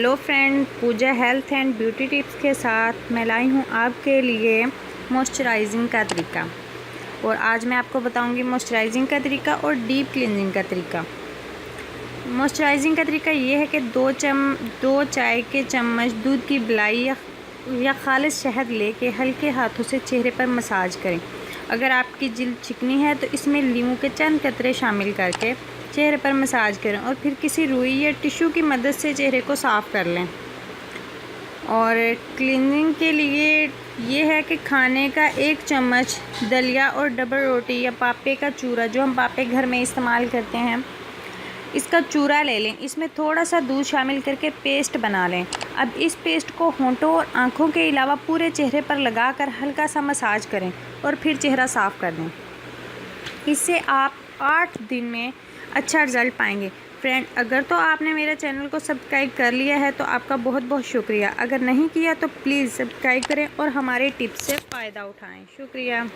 Hello friend, Pooja health and beauty tips के साथ मैं लाई हूँ आपके लिए मॉइस्चराइजिंग का तरीका। और आज मैं आपको बताऊँगी मॉइस्चराइजिंग का तरीका और डीप क्लींजिंग का तरीका। मॉइस्चराइजिंग का तरीका ये है कि दो चाय के चम्मच दूध की मलाई या खालिस शहद लेके हल्के हाथों से चेहरे पर मसाज करें। अगर आपकी जिल्द चिकनी है तो इसमें नींबू के चंद कतरे शामिल करके चेहरे पर मसाज करें और फिर किसी रुई या टिश्यू की मदद से चेहरे को साफ़ कर लें। और क्लीनिंग के लिए ये है कि खाने का 1 चम्मच दलिया और डबल रोटी या पापे का चूरा, जो हम पापे घर में इस्तेमाल करते हैं, इसका चूरा ले लें। इसमें थोड़ा सा दूध शामिल करके पेस्ट बना लें। अब इस पेस्ट को होंठों और आँखों के अलावा पूरे चेहरे पर लगाकर हल्का सा मसाज करें और फिर चेहरा साफ़ कर दें। इससे आप 8 दिन में अच्छा रिज़ल्ट पाएंगे। फ्रेंड, अगर तो आपने मेरे चैनल को सब्सक्राइब कर लिया है तो आपका बहुत बहुत शुक्रिया। अगर नहीं किया तो प्लीज़ सब्सक्राइब करें और हमारे टिप्स से फ़ायदा उठाएं। शुक्रिया।